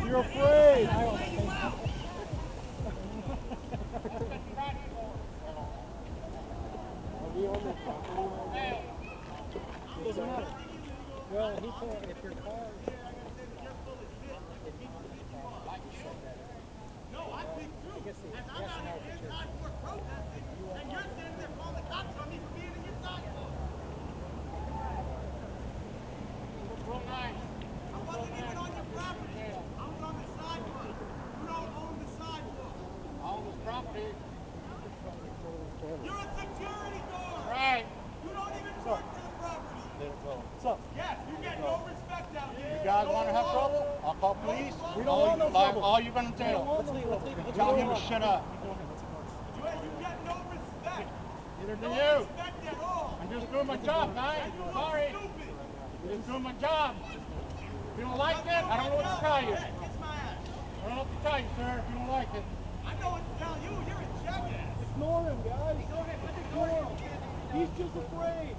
You're afraid. Are we on the property right now? Doesn't matter. Well, he told if your car is like you said that. No, I picked you. I guess he As has I'm to out know here if it's your anti-war protesting, and you're standing there calling the cops on me for being in your sidewalk. real nice. I wasn't even on your property. I was on the sidewalk. You don't own the sidewalk. I own this property. You're a security guard. Right. You don't even work for the property. Let it go. What's up? Yes, you get no respect out here. You guys want to have trouble? I'll call police. We don't want no trouble. All you're going to jail. Let's leave. Tell him to shut up. You get no respect. Neither do No you. respect at all. I'm just doing my job, guys. And you look Sorry. stupid. I'm just doing my job. If you don't like it, I don't know what to tell you. Hey, kiss my ass. I don't know what to tell you, sir, if you don't like it. I know what to tell you. You're a jackass. Ignore him, guys. Ignore him. He's just afraid.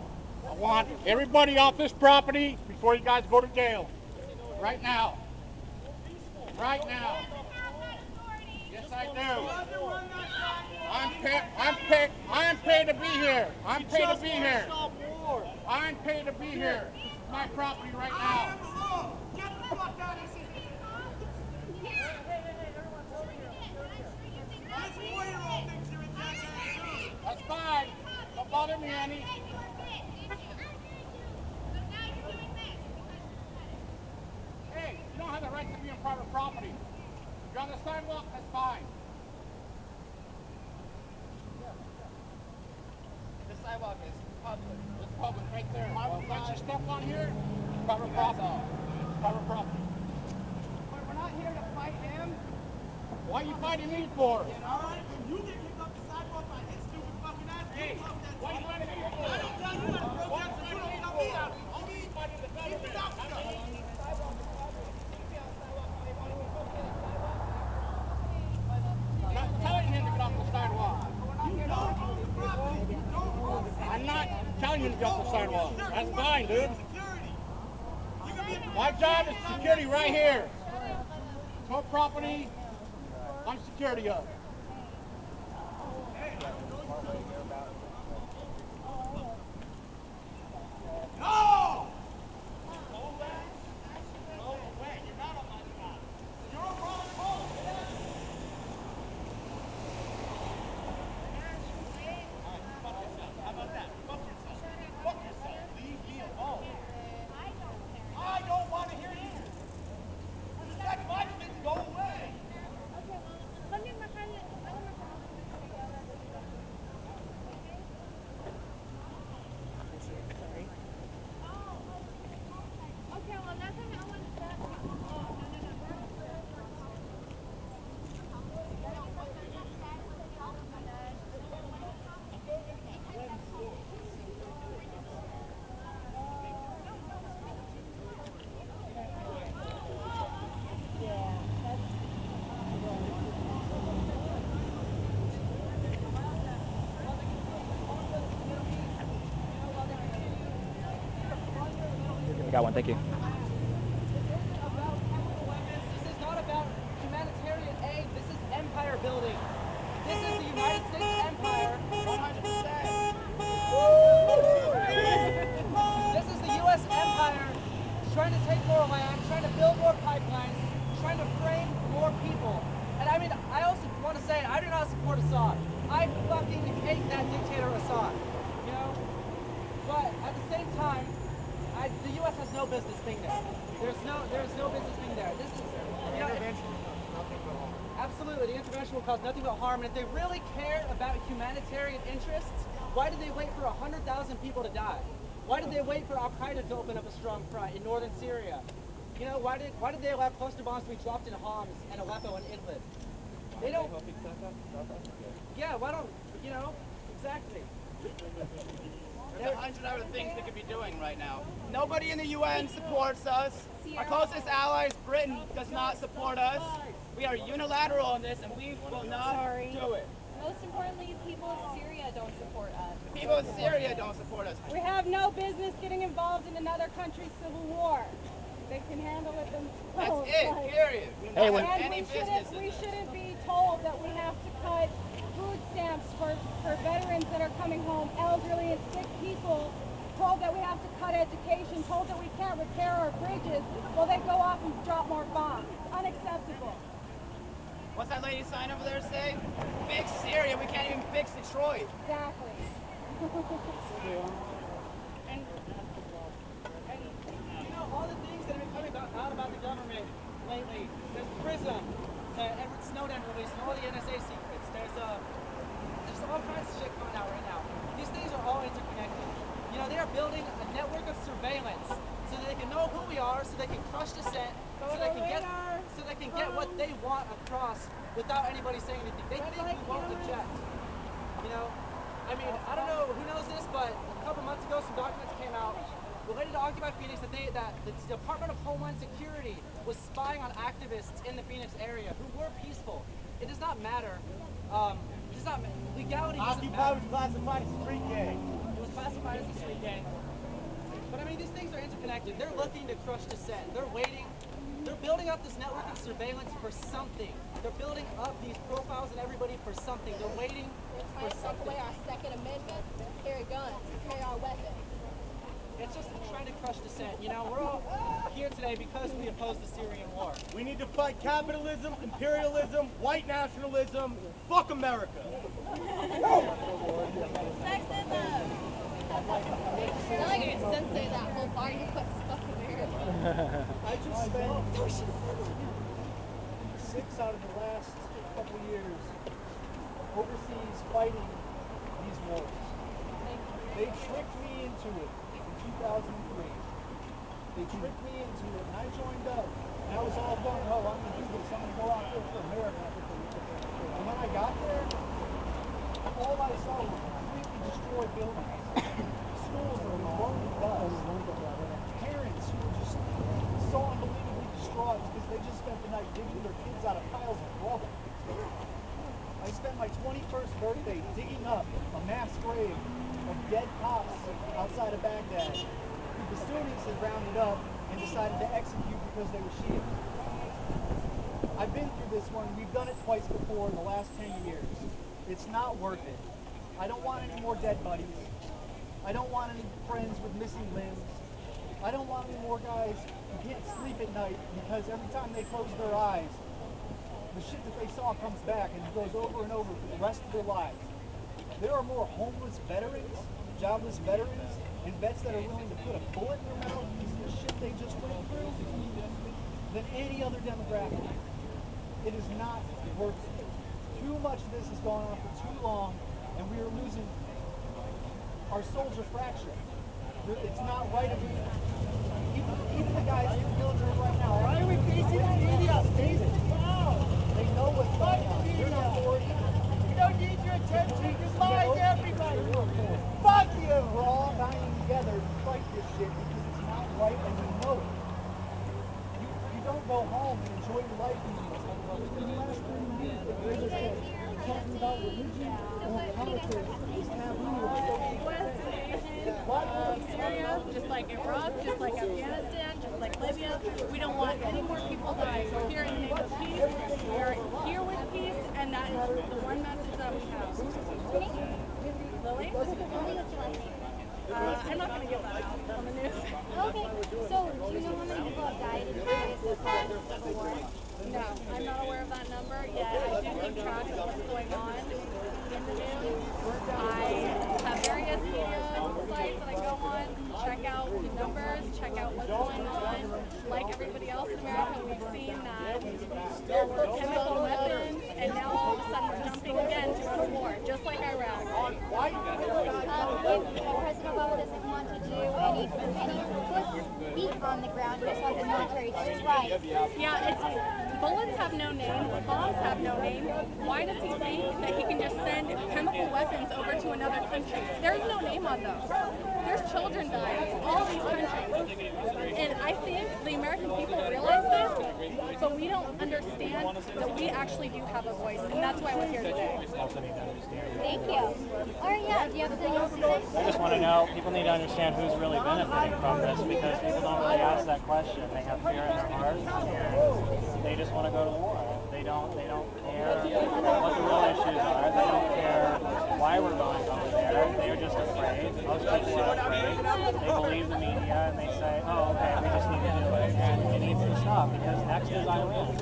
I want everybody off this property before you guys go to jail. Right now. Right now. Yes, I do. I'm paid to be here. I'm paid to be here. I'm paid to be here. This is my property right I now. am the law. Get the fuck out of here. This 4-year-old thinks you're a jackass too. That's fine. Don't bother me, Annie. Hey, you don't have the right to be on private property. If you're on the sidewalk, that's fine. The sidewalk is public. It's public right there. Well, once you step on here, it's private property. Private property. But we're not here to fight him. Why are you fighting me for? Alright, when you get kicked off the sidewalk by his stupid fucking ass, you protest. Why are you fighting me for? I don't tell you how to protest, but you don't tell me how to, homie. Fighting the Keep government. it out, Not stuff. me. Sidewalk is public. He can be on the sidewalk all he wants. He's okay on the sidewalk. I'm not telling him to get off the sidewalk. You don't own the property. You don't own it. I'm not telling you to get off the sidewalk. That's fine, dude. Security. You can be a My job is security right here. It's my property. I'm security of. No! Go away. Go away. You're not on my side. You're on Ron Paul. Fuck yourself. How about that? Fuck yourself. Fuck yourself. Leave me alone. I don't want to hear you. Respect my kids. Go away. I got one, thank you. This is not about humanitarian aid. This is empire building. This is the United States empire. 100%. This is the U.S. empire trying to take more land, trying to build more pipelines, trying to frame more people. And I mean, I also want to say, I do not support Assad. I fucking hate that dictator Assad. You know? But at the same time, the U.S. has no business being there. There's no business being there. This is, you know, absolutely, the intervention will cause nothing but harm. And if they really cared about humanitarian interests, why did they wait for 100,000 people to die? Why did they wait for Al Qaeda to open up a strong front in northern Syria? You know, why did they allow cluster bombs to be dropped in Homs and Aleppo and Idlib? They don't. Yeah, why don't you know? Exactly. There's 100 other things they could be doing right now. Nobody in the UN supports us. Our closest allies, Britain, does not support us. We are unilateral on this, and we will not do it. Most importantly, people of Syria don't support us. The people of Syria don't support us. We have no business getting involved in another country's civil war. They can handle it themselves. That's it, period. Hey, when And any business in we this. shouldn't be told that we have to cut food stamps for veterans that are coming home, elderly and sick people, told that we have to cut education, told that we can't repair our bridges while they go off and drop more bombs. Unacceptable. What's that lady sign over there say? Fix Syria, we can't even fix Detroit. Exactly. And you know all the things that have been coming out about the government lately. There's PRISM that Edward Snowden released and all the NSA secrets. There's all kinds of shit coming out right now. These things are all interconnected. You know, they are building a network of surveillance so that they can know who we are, so they can crush dissent, so they can get what they want across without anybody saying anything. They think we won't object. You know, I mean, I don't know who knows this, but a couple months ago, some documents came out related to Occupy Phoenix that the Department of Homeland Security was spying on activists in the Phoenix area who were peaceful. It does not matter. Legality doesn't Occupy matter. was classified as a street gang. It was classified as a street gang. But I mean, these things are interconnected. They're looking to crush dissent. They're waiting. They're building up this network of surveillance for something. They're building up these profiles and everybody for something. They're waiting for Trying to take something. away our Second Amendment, carry guns, carry our weapons. It's just trying to crush dissent. You know, we're all here today because we oppose the Syrian war. We need to fight capitalism, imperialism, white nationalism. Fuck America. Sexism! Now I can sensei that whole bar you put stuff in there. I just spent 6 out of the last couple years overseas fighting these wars. They tricked me into it in 2003. They tricked me into it, and I joined up. And I was all gung ho. I'm going to do this. I'm going to go out there for America. And when I got there, all I saw were completely destroyed buildings. Schools that were burned to dust. Parents who were just so unbelievably distraught because they just spent the night digging their kids out of piles of rubble. I spent my 21st birthday digging up a mass grave of dead cops outside of Baghdad who the Sunnis had rounded up and decided to execute because they were Shia. I've been through this one. We've done it twice before in the last 10 years. It's not worth it. I don't want any more dead buddies. I don't want any friends with missing limbs. I don't want any more guys who can't sleep at night because every time they close their eyes, the shit that they saw comes back and it goes over and over for the rest of their lives. There are more homeless veterans, jobless veterans, and vets that are willing to put a bullet in their mouth because of the shit they just went through than any other demographic. It is not worth it. Too much of this has gone on for too long, and we are losing our soldier fraction. It's not right of even the guys in the military right now. Why are we facing the media? Face the crowd. They know what's going on. They're not for it. We don't need your attention. Just mind everybody. Fuck you. We're all dying together to fight this shit because it's not right and we know it. You don't go home and enjoy your life anymore. In the last 30 years, the greatest thing, talking about religion or politics is taboo. Syria, just like Iraq, just like Afghanistan, just like Libya. We don't want any more people dying. We're here in the name of peace. We are here with peace, and that is the one message that we have. Lily? I'm not going to give that out on the news. Okay, so do you know how many people have died in Syria so far in the civil war? No, I'm not aware of that number yet. I do keep track of what's going on in the news. I have various media sites that I go on, check out the numbers, check out what's going on. Like everybody else in America, we've seen that there were chemical weapons, and now all of a sudden we're jumping again to go to war, just like Iraq. President Obama doesn't want to do any put feet on the ground. He just wants the military to strike. Yeah, bullets have no name, bombs have no name. Why does he think that he can just send chemical weapons over to another country? There's no name on those. There's children dying in all these countries. And I think the American people realize this, but we don't understand that we actually do have a voice, and that's why we're here today. Thank you. All right, yeah. Do you have something else to say? I just want to know, people need to understand who's really benefiting from this because people don't really ask that question. They have fear in their hearts and they just just want to go to war. They don't care what the real issues are. They don't care why we're going over there. They're just afraid. Most people are afraid. They believe the media and they say, oh, okay, we just need to do it. And it needs to stop because next is Iran.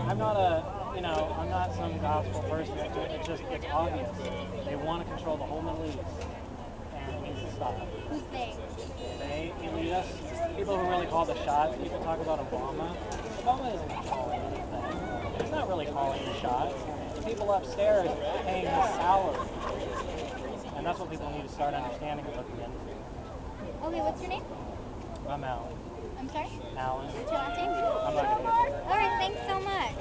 I'm not some gospel person. It's obvious. They want to control the whole Middle East. And it needs to stop. Who's they? They elitists, people who really call the shots. People talk about Obama. Obama isn't controlling anything. He's not really calling the shots. The people upstairs paying his salary. And that's what people need to start understanding and looking into. Okay, what's your name? I'm Alan. I'm sorry? Alan. What's your last name? I'm not going to answer. All right, thanks so much.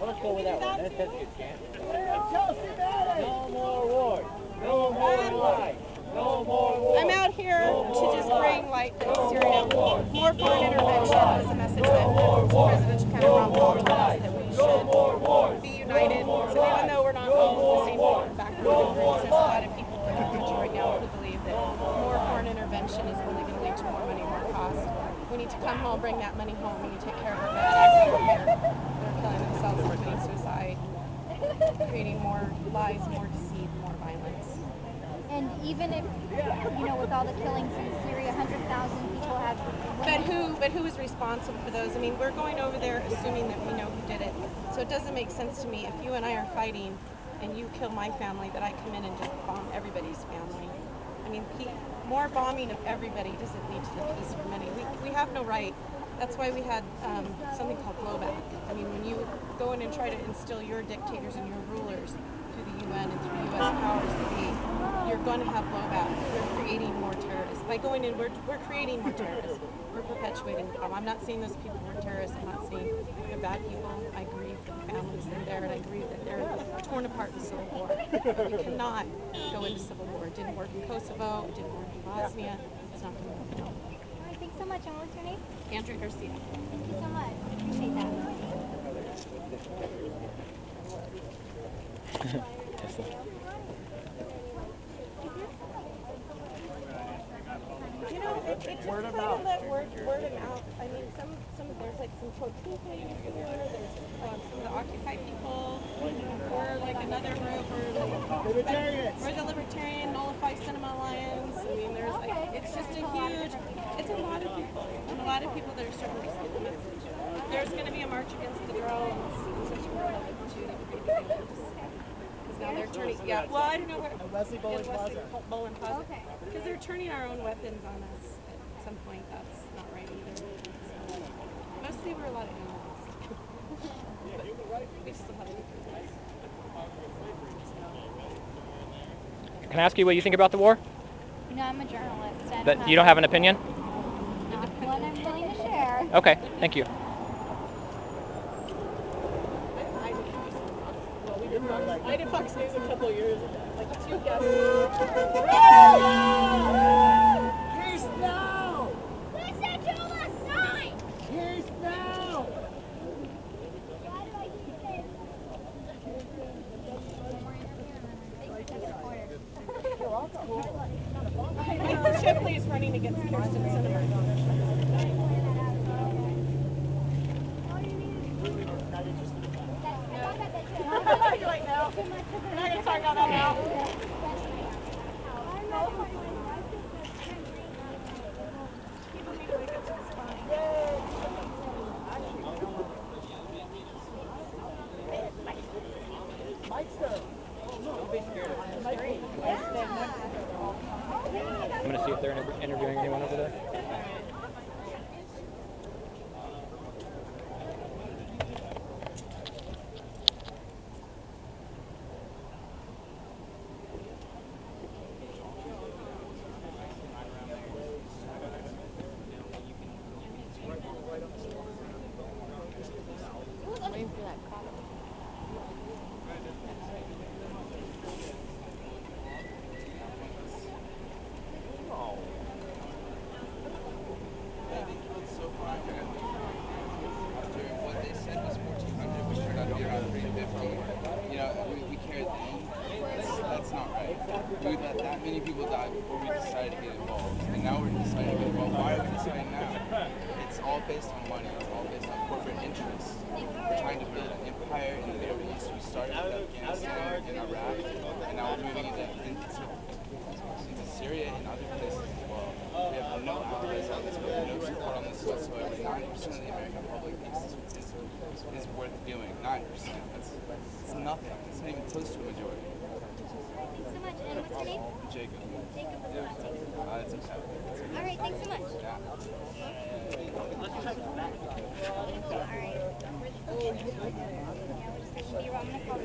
Let's go with that one. That's a chance. No more wars. No more lies. No more wars. I'm out here to just bring light to Syria. More foreign intervention is a message that President Trump told us that we should be united. So even though we're not all the same background groups, there's a lot of people in our country right now who believe that more foreign intervention is only going to lead to more money, more cost. We need to come home, bring that money home. We need to take care of our veterans who are here. They're killing themselves, committing suicide, creating more lies, more deceit, more violence. And even if, with all the killings in Syria, 100,000 people have... But who is responsible for those? I mean, we're going over there assuming that we know who did it. So it doesn't make sense to me if you and I are fighting and you kill my family that I come in and just bomb everybody's family. I mean, more bombing of everybody doesn't lead to the peace for many. We have no right. That's why we had something called blowback. I mean, when you go in and try to instill your dictators and your rulers through the UN and through U.S. powers to be, you're going to have blowback. We're creating more terrorists. By going in, we're creating more terrorists. We're perpetuating the problem. I'm not saying those people were terrorists. I'm not saying they're bad people. I grieve for the families that are there, and I grieve that they're torn apart in civil war. We cannot go into civil war. It didn't work in Kosovo. It didn't work in Bosnia. It's not going to work now. All right, thanks so much. And what's your name? Andrea Garcia. Thank you so much. I appreciate that. It just kind of let word of mouth. I mean, there's like some pro-Trump here. There's some of the Occupy people. We're like another group. We're the Libertarian Nullify Cinema Alliance. I mean, there's it's just it's a lot of people. And a lot of people that are starting to just get the message. There's going to be a march against the drones in September 11th too. They agreed to do it. Because now they're turning, well, I don't know where. Wesley Bowling Plaza. Okay. Because they're turning our own weapons on us at some point. That's not right either. So, mostly we're a lot of animals. But we still have a different place. Can I ask you what you think about the war? I'm a journalist. But you don't have an opinion? Not one I'm willing to share. Okay, thank you. I did Fox News a couple of years ago, like 2 guests. Peace now! Listen to the sign! Peace now! Why do I do this? You're welcome. Mike Shipley is running against Kirsten Sinema. Right now. We're not going to talk about that now. People need to wake up to this fine. Mike's there. Don't be scared. I'm going to see if they're interviewing anyone over there. And now we're deciding, well, why are we deciding now? It's all based on money. It's all based on corporate interests. We're trying to build an empire in the Middle East. We started with Afghanistan and Iraq, and now we're moving into Syria and other places as well. We have no allies on this. We have no support on this whatsoever. 90% of the American public thinks this is worth doing. 9%. It's nothing. It's not even close to a majority. Thanks so much. And what's your name? Jacob. Jacob, what's the last name? It's okay. All right, thanks so much. Yeah. All right. Yeah, we're just taking B-roll. I'm going to call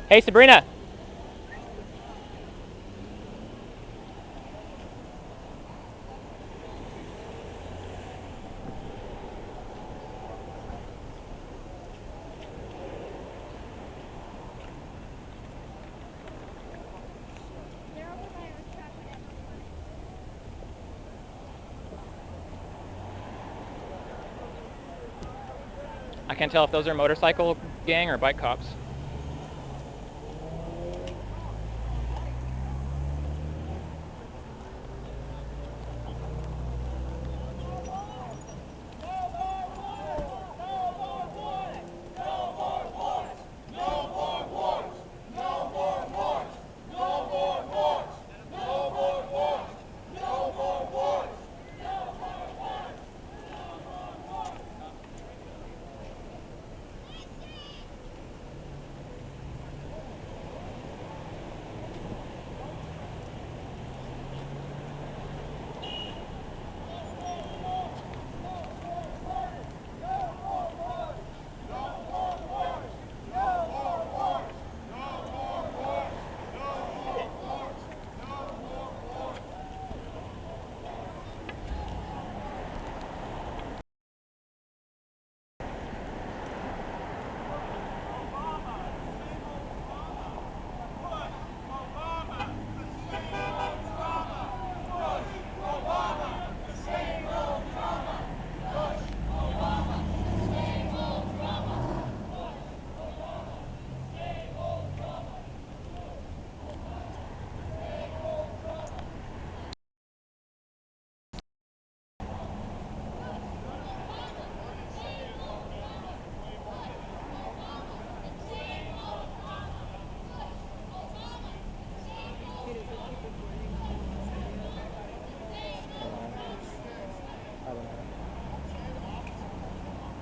Hey, Sabrina. I can't tell if those are motorcycle gang or bike cops.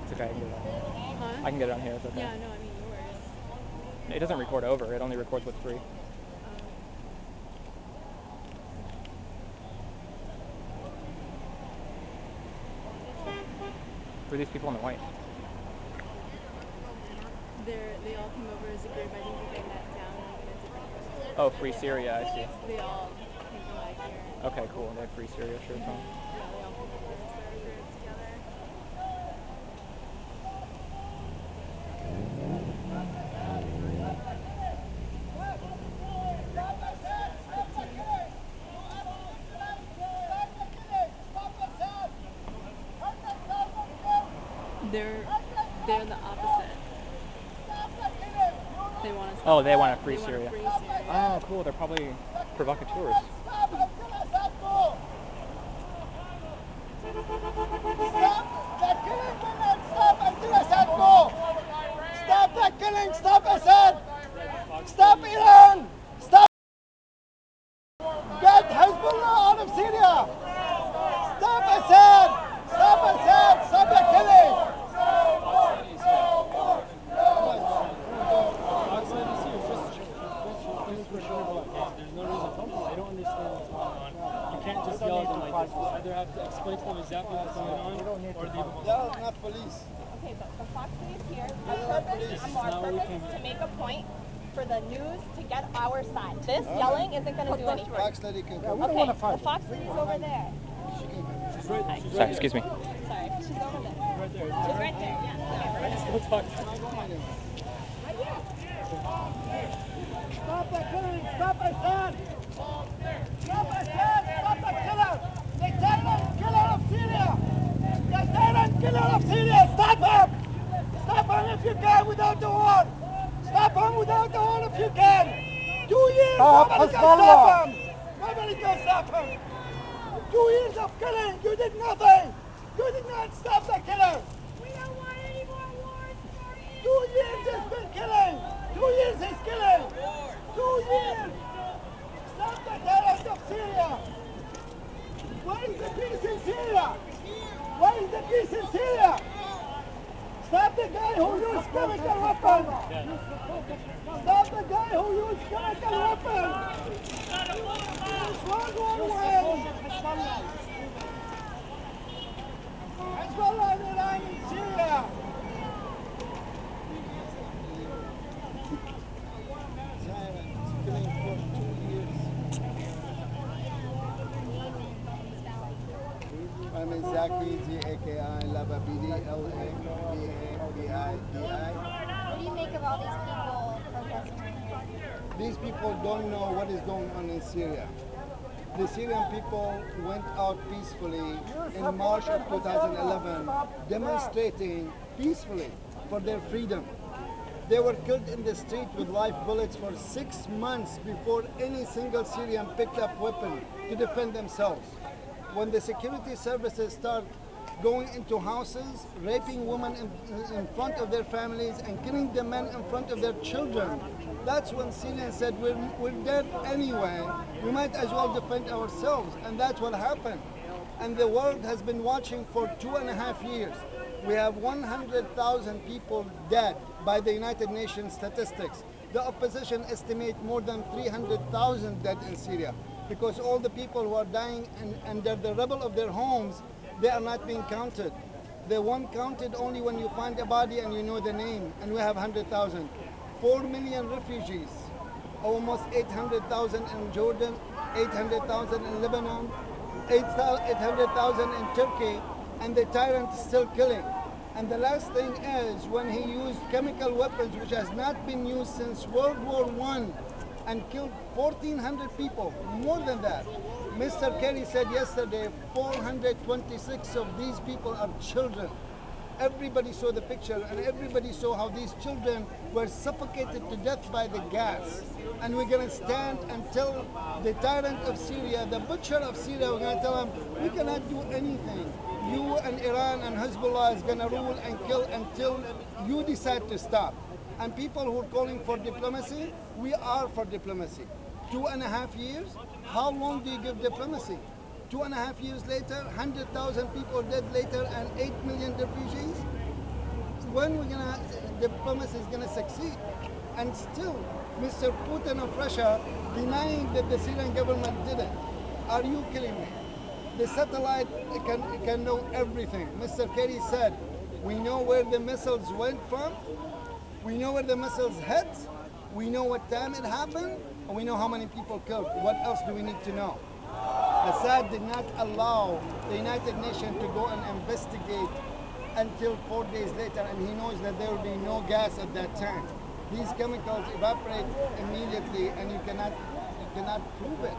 It's okay, I can get it on here. Huh? I can get it on here, it's okay. Yeah, no, I mean yours. It doesn't record over, it only records what's free. Who are these people in the white? They all came over as a group. I think that they met down in Unedited. Oh, Free Syria, I see. They all came from back here. Okay, cool. They have Free Syria shirts on. Yeah, they all came over as a group together. They're the opposite. They want to stop. Oh, they want to free They Syria. want to free Syria. Oh, cool. They're probably provocateurs. Stop that killing! Stop Assad! Stop Iran! Stop! Get Hezbollah out of Syria! Stop Assad! Stop Assad! Stop the killing! There's no reason to. They don't understand. There are not police. Okay, but the Fox News here, our purpose to make a point for the news to get our side. This yelling isn't going to do anything. Fox lady can come. Okay, the Fox Lady's over there. Sorry, excuse me. Sorry, she's over there. She's right there, yeah. Let's talk. Right here. Stop the killing! Stop, I said! Stop, I said! Stop the killer! The tyrant killer of Syria! The tyrant killer of Syria! Stop him! Stop him if you can without the war! Stop him without the war if you can! 2 years! Nobody can stop him! Nobody can stop him! 2 years of killing! You did nothing! You did not stop the killer! We don't want any more wars for 2 years he's been killing! 2 years he's killing! 2 years! Stop the tyrant of Syria! Where is the peace in Syria? Where is the peace in Syria? Stop the guy who used chemical weapons! Stop the guy who used chemical weapons! Finish World War I! Hezbollah and Iran in Syria! Killing for 2 years. I'm exactly Z-A-K-I, Lababidi, L-A-B-A-B-I-D-I. What do you make of all these people protesting right here? These people don't know what is going on in Syria. The Syrian people went out peacefully in March of 2011, demonstrating peacefully for their freedom. They were killed in the street with live bullets for 6 months before any single Syrian picked up weapon to defend themselves. When the security services start going into houses, raping women in front of their families and killing the men in front of their children, that's when Syrians said, we're dead anyway, we might as well defend ourselves. And that's what happened. And the world has been watching for 2.5 years. We have 100,000 people dead by the United Nations statistics. The opposition estimate more than 300,000 dead in Syria because all the people who are dying under the rubble of their homes, they are not being counted. They won't counted only when you find a body and you know the name, and we have 100,000. 4 million refugees, almost 800,000 in Jordan, 800,000 in Lebanon, 800,000 in Turkey, and the tyrant is still killing. And the last thing is when he used chemical weapons, which has not been used since World War I, and killed 1,400 people, more than that. Mr. Kerry said yesterday 426 of these people are children. Everybody saw the picture and everybody saw how these children were suffocated to death by the gas. And we're going to stand and tell the tyrant of Syria, the butcher of Syria, we're going to tell him, we cannot do anything. You and Iran and Hezbollah is going to rule and kill until you decide to stop. And people who are calling for diplomacy, we are for diplomacy. 2.5 years, how long do you give diplomacy? 2.5 years later, 100,000 people dead later, and 8 million refugees? When we're gonna, diplomacy is gonna succeed? And still, Mr. Putin of Russia denying that the Syrian government did it. Are you kidding me? The satellite can know everything. Mr. Kerry said, we know where the missiles went from, we know where the missiles hit, we know what time it happened, and we know how many people killed. What else do we need to know? Assad did not allow the United Nations to go and investigate until 4 days later, and he knows that there will be no gas at that time. These chemicals evaporate immediately, and you cannot prove it.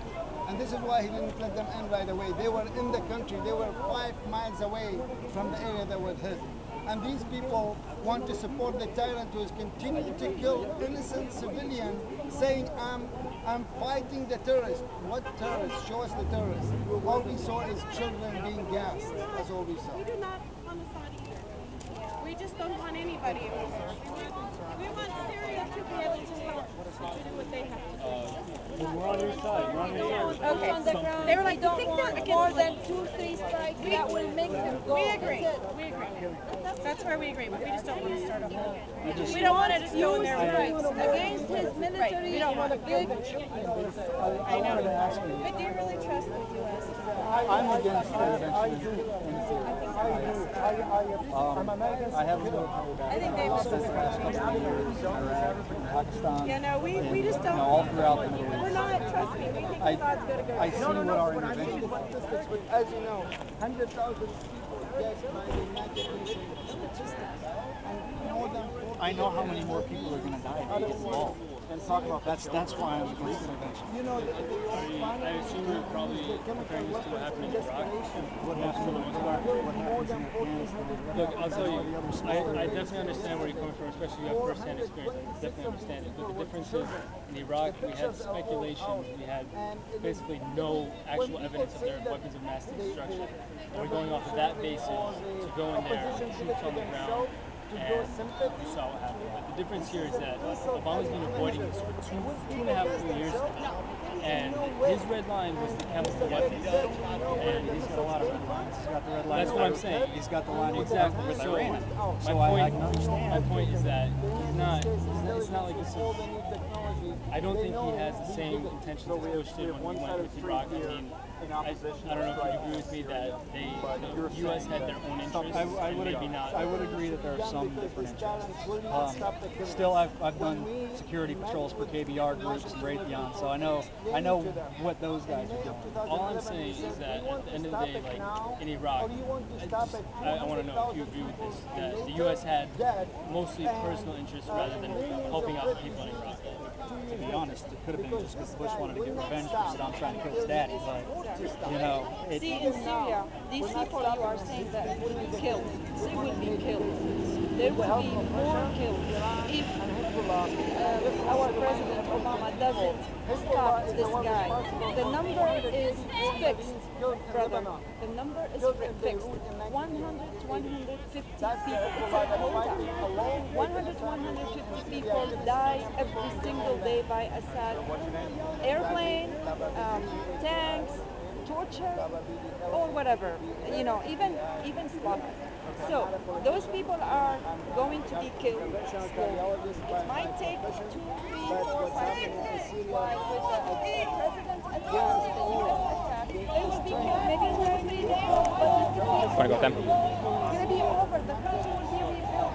And this is why he didn't let them in right away. They were in the country. They were 5 miles away from the area that was hit. And these people want to support the tyrant who is continuing to kill innocent civilians, saying, I'm fighting the terrorists. What terrorists? Show us the terrorists. All we saw is children being gassed. That's all we saw. We do not want Assad either. We just don't want anybody over. We want Syria to be able to help to do what they have to do. We're on your side. We're on your side. Okay. On the ground. They were like, We don't you think want they're more against than 2-3 strikes that will make them go. We agree. That's it. We agree. That's where we agree, but we just don't want to start a whole. just- We don't want to just go in there. Strikes against his military. We don't want to big. I wanted to ask you. But do you really trust the U.S.? I'm against intervention in Syria. I think so. I'm American. I have a military background. I spent the last couple of years in Iraq and Pakistan. Yeah, no, we just and, don't. all throughout the Middle East. We're not, trust me, we think I Assad's going to go. see what our What I'm saying intervention is statistics, as you know, 100,000 people dead by the United Nations statistics. And more than 40 I know how many more people are going to die if they get involved. And talk about That's why I'm against intervention. you know, I assume you're probably comparing this to what happened in Iraq. What happened in Iraq, what happens in Afghanistan, what Look, I'll happens tell in you, all the other I definitely understand where you're coming from, especially you have first-hand experience. I definitely understand it. But the difference is, in Iraq, we had speculation. We had basically no actual evidence of their weapons of mass destruction. And we're going off of that basis to go in there with troops on the ground. And you saw what happened. But the difference here is that Obama's been avoiding this for two and a half, 3 years now. And his red line was the chemical weapons. And he's got a lot of red lines. He's got the red line. That's what I'm saying. He's got the line exactly with so Iran. My I can understand. My point is that it's not like this is, I don't think he has the same intentions as Bush did when he went with Iraq. I mean, I don't know if you agree with me that the U.S. had their own interests. I would maybe not. I would agree that there are some different interests. Still, I've done security patrols for KBR groups and Raytheon, so I know what those guys are doing. All I'm saying is that at the end of the day, like in Iraq, I want to know if you agree with this, that the U.S. had mostly personal interests rather than helping out the people in Iraq. To be honest, it could have been just because Bush wanted to get revenge for Saddam trying to kill his daddy, but you know. See, in Syria, these people you are saying that will be killed. They will be killed. There will be more killed if our President Obama doesn't stop this guy. The number is fixed, brother. The number is fixed. 100 to 150 people. It's a quota. 100 to 150 people die every single day by Assad. Airplane, tanks, torture, or whatever, you know, even slaughter. So those people are going to be killed slowly. It might take 2, 3, 4, 5 years, while with the president advance, the U.S. attack, they will be killed maybe in 2 or 3 days, but this will be Want to go with them? going to be over. The country will be rebuilt.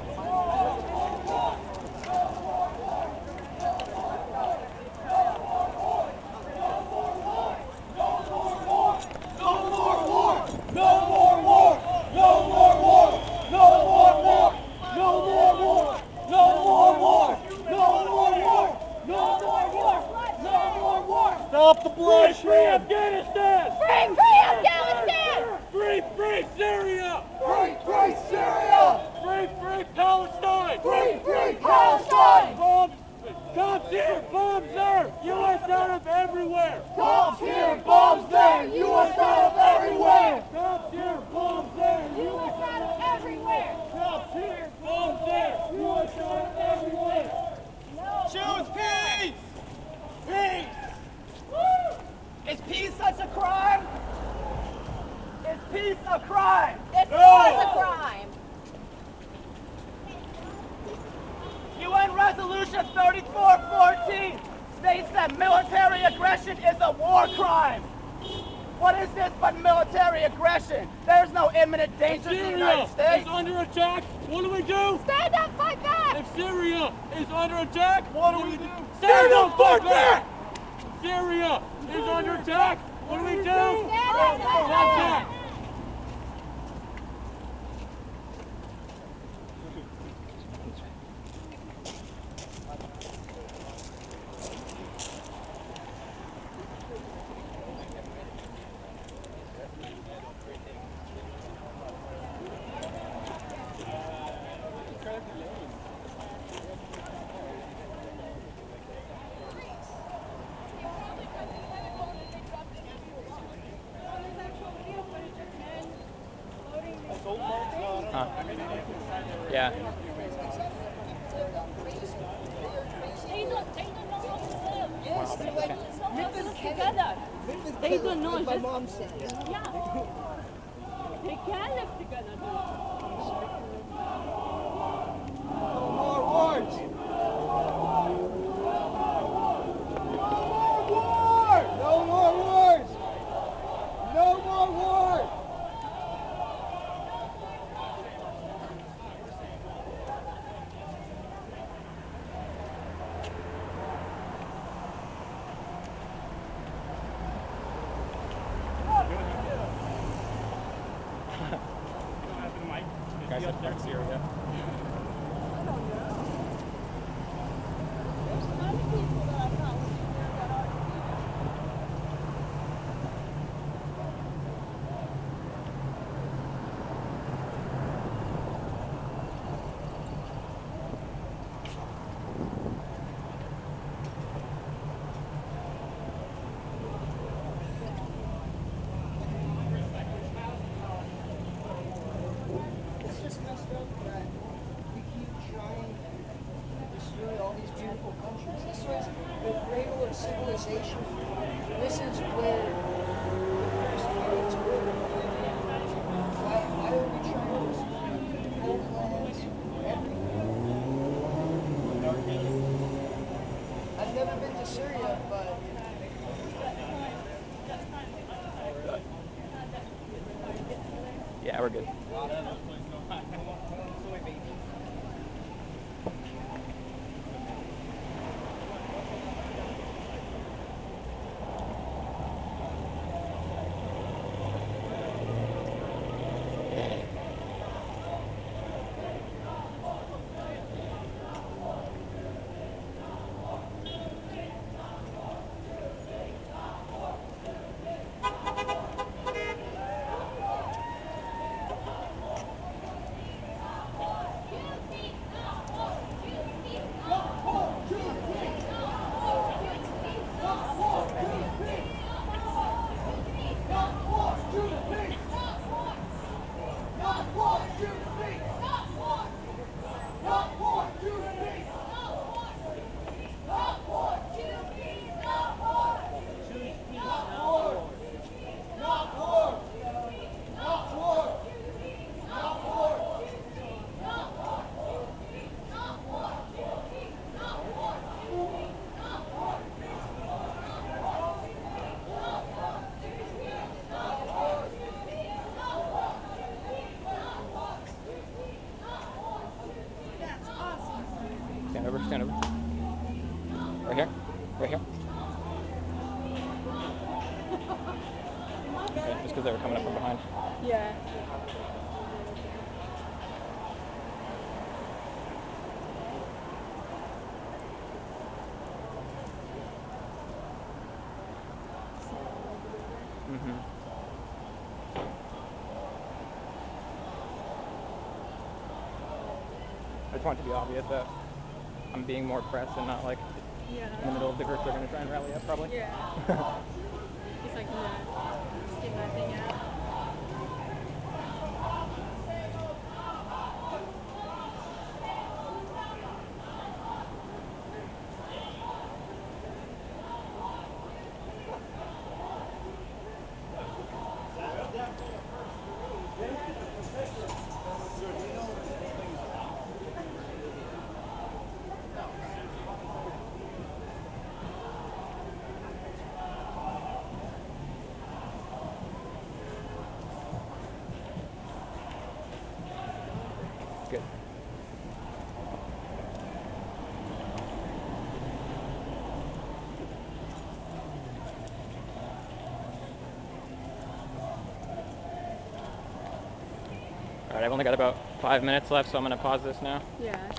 Stop the blood! Free Afghanistan! Free Afghanistan! Free Syria! Free Syria! Free Palestine! Free Palestine! Cops here, bombs there! U.S. out of everywhere! Cops here, bombs there! U.S. out of everywhere! Cops here, bombs there! U.S. out of everywhere! Cops here, bombs there! U.S. out of everywhere! Choose peace! Peace! Is peace such a crime? Is peace a crime? It's not a crime! UN Resolution 3414 states that military aggression is a war crime. What is this but military aggression? There's no imminent danger to the United States. Syria is under attack. What do we do? Stand up, fight back! If Syria is under attack, what do we do? Stand up, fight back! Syria is under attack. What do we do? Stand up, fight back! Yeah. They don't know how to live. Yes, they're like, Live together. They don't know, as my mom said. Yeah. They can live together, dude. No more wars! No more wars! No more wars! in Syria. I don't know. There's plenty of people that I thought would be there that aren't here. It's just messed up that we keep trying to destroy all these beautiful countries. This was the cradle of civilization. This is where the first humans lived. Why are we trying to destroy homelands, everything? I've never been to Syria, but Yeah, we're good. Stand over, stand over. Right here, right here. Okay, just because they were coming up from behind. Yeah. See how they hold together? Mm-hmm. I just want it to be obvious that I'm being more press and not like in the middle of the group they're going to try and rally up probably. Yeah. Just like I'm gonna get my thing out. That's definitely a first for me. They had a petition that was, do you know what this whole thing is about? No. Good. All right, I've only got about 5 minutes left, so I'm going to pause this now. Yeah.